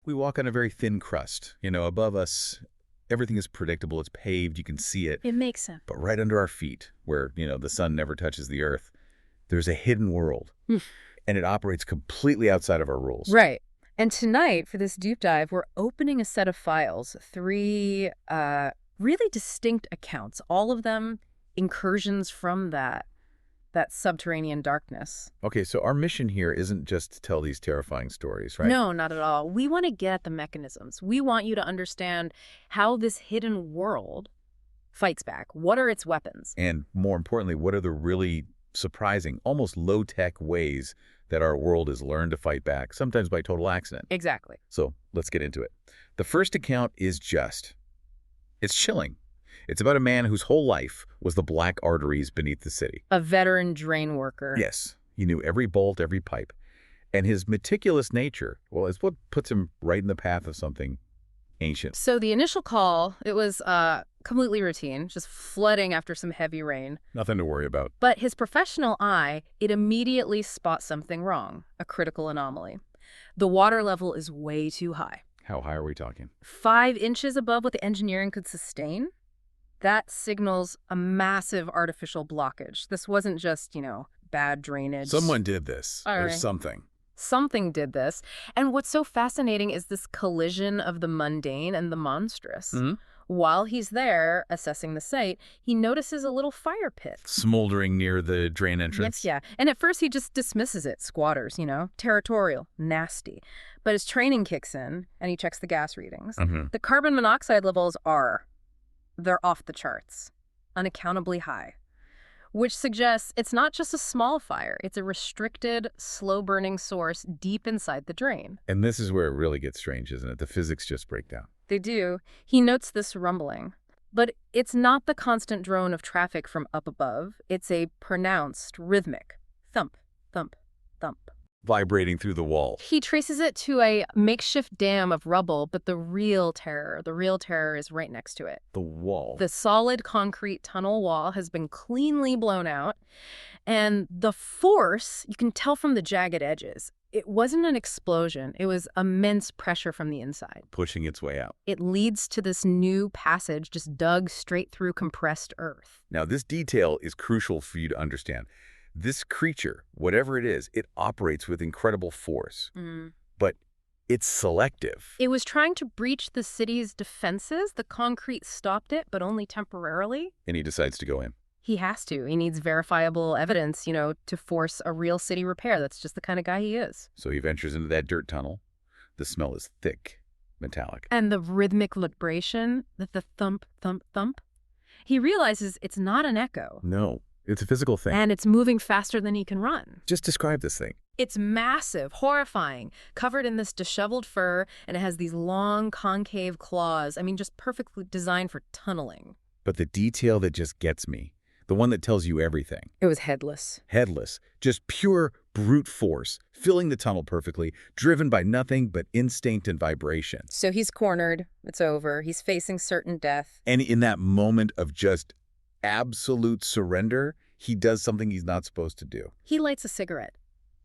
We walk on a very thin crust. Above us, everything is predictable. It's paved. You can see it. It makes sense. But right under our feet, where, the sun never touches the earth, there's a hidden world. And it operates completely outside of our rules. Right. And tonight, for this deep dive, we're opening a set of files, 3 really distinct accounts, all of them incursions from that subterranean darkness. Okay, so our mission here isn't just to tell these terrifying stories, right? No, not at all. We want to get at the mechanisms. We want you to understand how this hidden world fights back. What are its weapons? And more importantly, what are the really surprising, almost low-tech ways that our world has learned to fight back, sometimes by total accident? Exactly. So let's get into it. The first account is it's chilling. It's about a man whose whole life was the black arteries beneath the city. A veteran drain worker. Yes. He knew every bolt, every pipe. And his meticulous nature, well, is what puts him right in the path of something ancient. So the initial call, it was completely routine, just flooding after some heavy rain. Nothing to worry about. But his professional eye, it immediately spots something wrong, a critical anomaly. The water level is way too high. How high are we talking? 5 inches above what the engineering could sustain. That signals a massive artificial blockage. This wasn't just, bad drainage. Someone did this, or something. Something did this. And what's so fascinating is this collision of the mundane and the monstrous. While he's there assessing the site, he notices a little fire pit. Smoldering near the drain entrance? Yes, yeah. And at first he just dismisses it. Squatters, territorial, nasty. But his training kicks in and he checks the gas readings. The carbon monoxide levels they're off the charts, unaccountably high, which suggests it's not just a small fire. It's a restricted, slow-burning source deep inside the drain. And this is where it really gets strange, isn't it? The physics just break down. They do. He notes this rumbling. But it's not the constant drone of traffic from up above. It's a pronounced, rhythmic thump, thump, thump. Vibrating through the wall. He traces it to a makeshift dam of rubble, but the real terror is right next to it. The wall. The solid concrete tunnel wall has been cleanly blown out, and the force, you can tell from the jagged edges, it wasn't an explosion. It was immense pressure from the inside. Pushing its way out. It leads to this new passage just dug straight through compressed earth. Now, this detail is crucial for you to understand. This creature, whatever it is, it operates with incredible force. But it's selective. It was trying to breach the city's defenses. The concrete stopped it, but only temporarily. And he decides to go in. He has to. He needs verifiable evidence, to force a real city repair. That's just the kind of guy he is. So he ventures into that dirt tunnel. The smell is thick, metallic. And the rhythmic vibration, the thump, thump, thump. He realizes it's not an echo. No. It's a physical thing. And it's moving faster than he can run. Just describe this thing. It's massive, horrifying, covered in this disheveled fur, and it has these long concave claws. Just perfectly designed for tunneling. But the detail that just gets me, the one that tells you everything. It was headless. Headless. Just pure brute force, filling the tunnel perfectly, driven by nothing but instinct and vibration. So he's cornered. It's over. He's facing certain death. And in that moment of just absolute surrender, he does something he's not supposed to do. He lights a cigarette,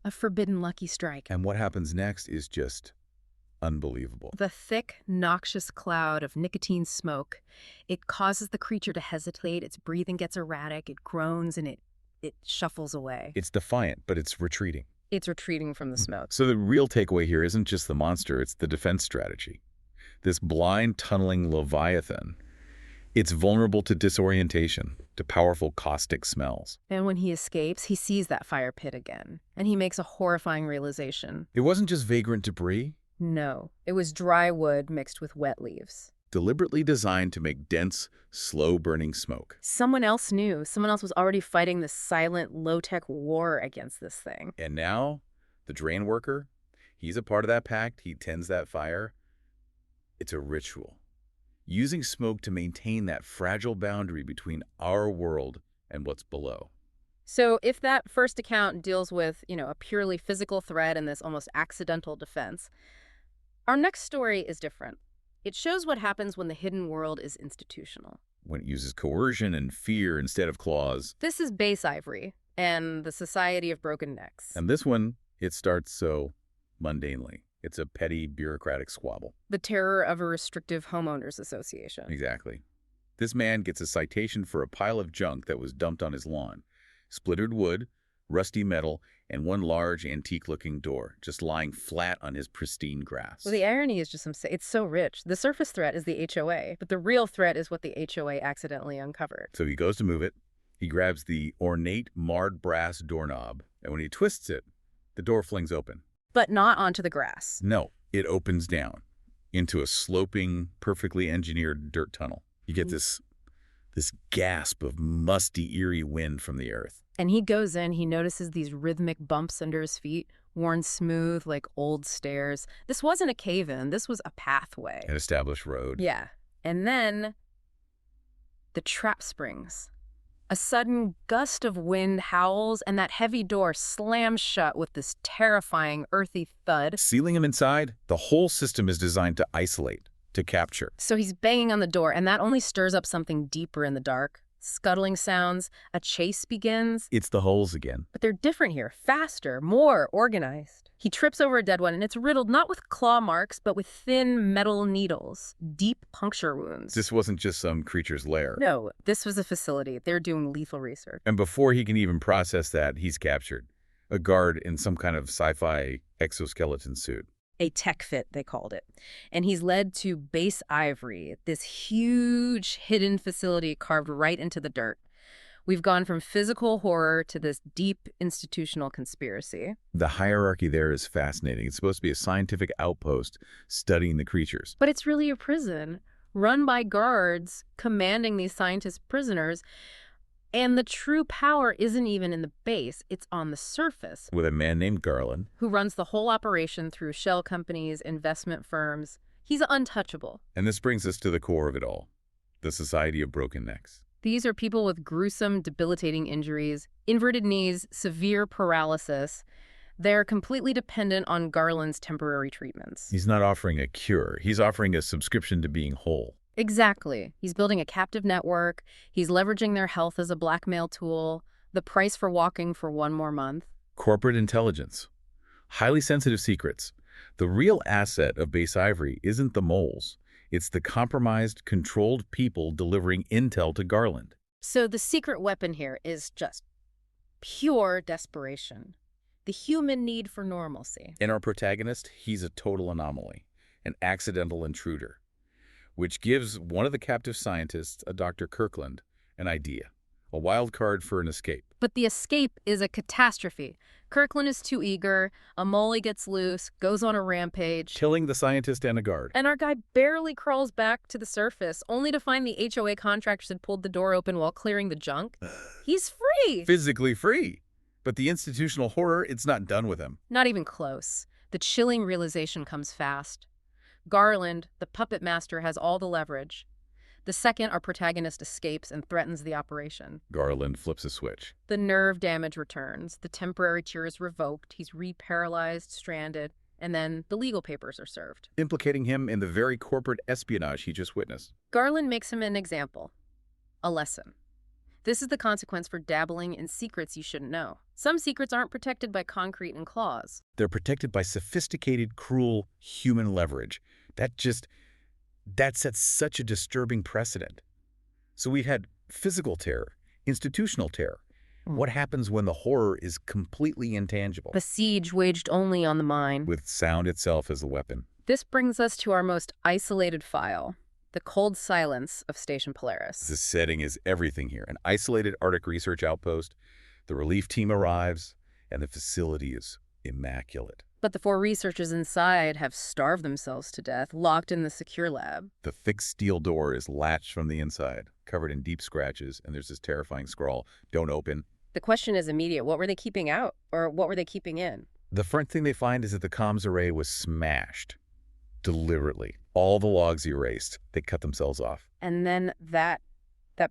a forbidden lucky strike. And what happens next is just unbelievable. The thick, noxious cloud of nicotine smoke, it causes the creature to hesitate. Its breathing gets erratic. It groans and it shuffles away. It's defiant, but it's retreating. It's retreating from the smoke. So the real takeaway here isn't just the monster, it's the defense strategy. This blind, tunneling leviathan, it's vulnerable to disorientation, to powerful caustic smells. And when he escapes, he sees that fire pit again, and he makes a horrifying realization. It wasn't just vagrant debris. No, it was dry wood mixed with wet leaves. Deliberately designed to make dense, slow-burning smoke. Someone else knew. Someone else was already fighting this silent, low-tech war against this thing. And now, the drain worker, he's a part of that pact. He tends that fire. It's a ritual. Using smoke to maintain that fragile boundary between our world and what's below. So if that first account deals with, a purely physical threat and this almost accidental defense, our next story is different. It shows what happens when the hidden world is institutional. When it uses coercion and fear instead of claws. This is Base Ivory and the Society of Broken Necks. And this one, it starts so mundanely. It's a petty bureaucratic squabble. The terror of a restrictive homeowners association. Exactly. This man gets a citation for a pile of junk that was dumped on his lawn. Splintered wood, rusty metal, and one large antique-looking door just lying flat on his pristine grass. Well, the irony is just it's so rich. The surface threat is the HOA, but the real threat is what the HOA accidentally uncovered. So he goes to move it. He grabs the ornate marred brass doorknob, and when he twists it, the door flings open. But not onto the grass. No, it opens down into a sloping, perfectly engineered dirt tunnel. You get this gasp of musty, eerie wind from the earth. And he goes in, he notices these rhythmic bumps under his feet, worn smooth like old stairs. This wasn't a cave-in, this was a pathway. An established road. Yeah. And then the trap springs. A sudden gust of wind howls, and that heavy door slams shut with this terrifying, earthy thud. Sealing him inside, the whole system is designed to isolate, to capture. So he's banging on the door, and that only stirs up something deeper in the dark. Scuttling sounds, a chase begins. It's the holes again. But they're different here, faster, more organized. He trips over a dead one, and it's riddled not with claw marks, but with thin metal needles, deep puncture wounds. This wasn't just some creature's lair. No, this was a facility. They're doing lethal research. And before he can even process that, he's captured. A guard in some kind of sci-fi exoskeleton suit. A tech fit, they called it. And he's led to Base Ivory, this huge hidden facility carved right into the dirt. We've gone from physical horror to this deep institutional conspiracy. The hierarchy there is fascinating. It's supposed to be a scientific outpost studying the creatures. But it's really a prison, run by guards commanding these scientist prisoners. And the true power isn't even in the base, it's on the surface. With a man named Garland, who runs the whole operation through shell companies, investment firms. He's untouchable. And this brings us to the core of it all, the Society of Broken Necks. These are people with gruesome, debilitating injuries, inverted knees, severe paralysis. They're completely dependent on Garland's temporary treatments. He's not offering a cure. He's offering a subscription to being whole. Exactly. He's building a captive network. He's leveraging their health as a blackmail tool. The price for walking for one more month. Corporate intelligence. Highly sensitive secrets. The real asset of Base Ivory isn't the moles. It's the compromised, controlled people delivering intel to Garland. So the secret weapon here is just pure desperation. The human need for normalcy. And our protagonist, he's a total anomaly. An accidental intruder. Which gives one of the captive scientists, a Dr. Kirkland, an idea. A wild card for an escape. But the escape is a catastrophe. Kirkland is too eager, a mole gets loose, goes on a rampage. Killing the scientist and a guard. And our guy barely crawls back to the surface, only to find the HOA contractors had pulled the door open while clearing the junk. He's free! Physically free. But the institutional horror, it's not done with him. Not even close. The chilling realization comes fast. Garland, the puppet master, has all the leverage. The second our protagonist escapes and threatens the operation. Garland flips a switch. The nerve damage returns, the temporary cure is revoked, he's re-paralyzed, stranded, and then the legal papers are served. Implicating him in the very corporate espionage he just witnessed. Garland makes him an example. A lesson. This is the consequence for dabbling in secrets you shouldn't know. Some secrets aren't protected by concrete and claws. They're protected by sophisticated, cruel human leverage. That sets such a disturbing precedent. So we've had physical terror, institutional terror. What happens when the horror is completely intangible? A siege waged only on the mind. With sound itself as the weapon. This brings us to our most isolated file, the cold silence of Station Polaris. The setting is everything here. An isolated Arctic research outpost. The relief team arrives, and the facility is immaculate. But the 4 researchers inside have starved themselves to death, locked in the secure lab. The thick steel door is latched from the inside, covered in deep scratches, and there's this terrifying scrawl, "Don't open." The question is immediate. What were they keeping out? Or what were they keeping in? The first thing they find is that the comms array was smashed. Deliberately. All the logs erased. They cut themselves off. And then that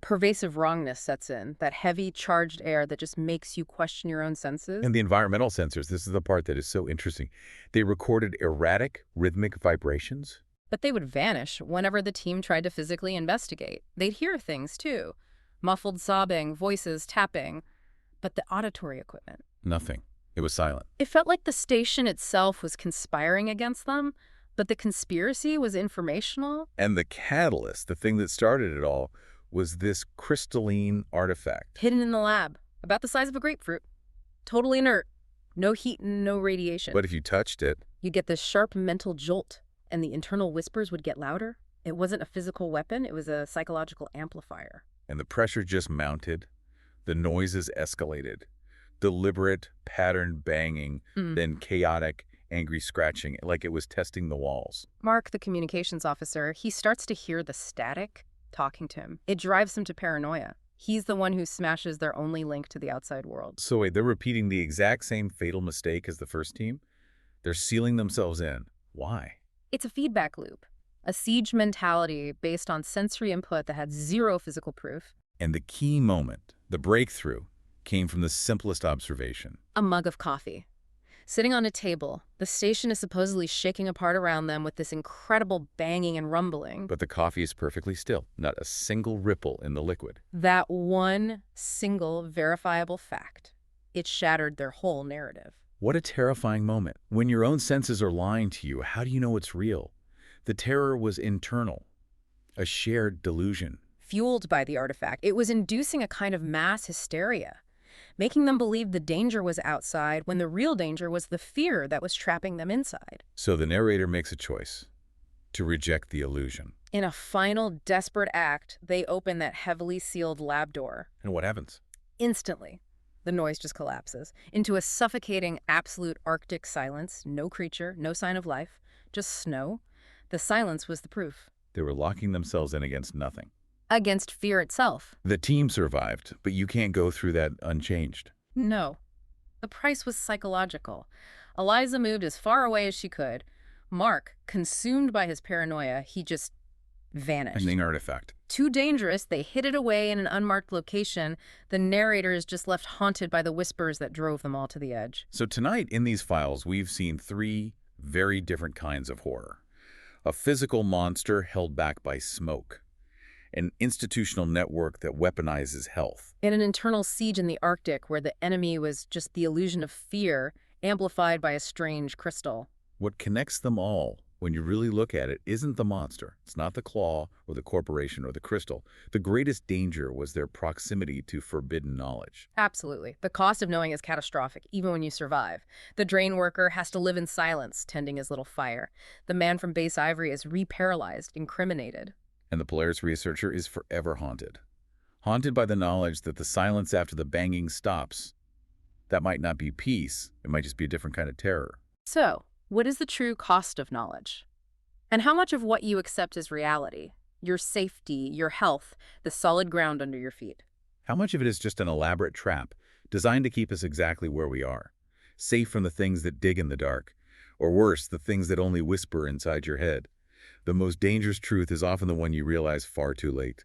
pervasive wrongness sets in, that heavy, charged air that just makes you question your own senses. And the environmental sensors, this is the part that is so interesting. They recorded erratic, rhythmic vibrations. But they would vanish whenever the team tried to physically investigate. They'd hear things, too. Muffled sobbing, voices, tapping. But the auditory equipment. Nothing. It was silent. It felt like the station itself was conspiring against them, but the conspiracy was informational. And the catalyst, the thing that started it all, was this crystalline artifact. Hidden in the lab, about the size of a grapefruit. Totally inert. No heat and no radiation. But if you touched it, You'd get this sharp mental jolt, and the internal whispers would get louder. It wasn't a physical weapon, it was a psychological amplifier. and the pressure just mounted, the noises escalated. Deliberate, patterned banging, then chaotic, angry scratching, like it was testing the walls. Mark, the communications officer, he starts to hear the static talking to him. It drives him to paranoia. He's the one who smashes their only link to the outside world. So wait, they're repeating the exact same fatal mistake as the first team? They're sealing themselves in. Why? It's a feedback loop, a siege mentality based on sensory input that had zero physical proof. And the key moment, the breakthrough, came from the simplest observation. A mug of coffee. Sitting on a table, the station is supposedly shaking apart around them with this incredible banging and rumbling. But the coffee is perfectly still, not a single ripple in the liquid. That one single verifiable fact, it shattered their whole narrative. What a terrifying moment. When your own senses are lying to you, how do you know it's real? The terror was internal, a shared delusion. Fueled by the artifact, it was inducing a kind of mass hysteria, making them believe the danger was outside when the real danger was the fear that was trapping them inside. So the narrator makes a choice to reject the illusion. In a final, desperate act, they open that heavily sealed lab door. And what happens? Instantly, the noise just collapses into a suffocating, absolute Arctic silence. No creature, no sign of life, just snow. The silence was the proof. They were locking themselves in against nothing. Against fear itself. The team survived, but you can't go through that unchanged. No. The price was psychological. Eliza moved as far away as she could. Mark, consumed by his paranoia, he just vanished. Ending artifact. Too dangerous, they hid it away in an unmarked location. The narrator is just left haunted by the whispers that drove them all to the edge. So tonight, in these files, we've seen three very different kinds of horror. A physical monster held back by smoke. An institutional network that weaponizes health. In an internal siege in the Arctic where the enemy was just the illusion of fear, amplified by a strange crystal. What connects them all, when you really look at it, isn't the monster. It's not the claw or the corporation or the crystal. The greatest danger was their proximity to forbidden knowledge. Absolutely. The cost of knowing is catastrophic, even when you survive. The drain worker has to live in silence, tending his little fire. The man from Base Ivory is re-paralyzed, incriminated. And the Polaris researcher is forever haunted. Haunted by the knowledge that the silence after the banging stops. That might not be peace. It might just be a different kind of terror. So, what is the true cost of knowledge? And how much of what you accept is reality? Your safety, your health, the solid ground under your feet? How much of it is just an elaborate trap designed to keep us exactly where we are? Safe from the things that dig in the dark. Or worse, the things that only whisper inside your head. The most dangerous truth is often the one you realize far too late.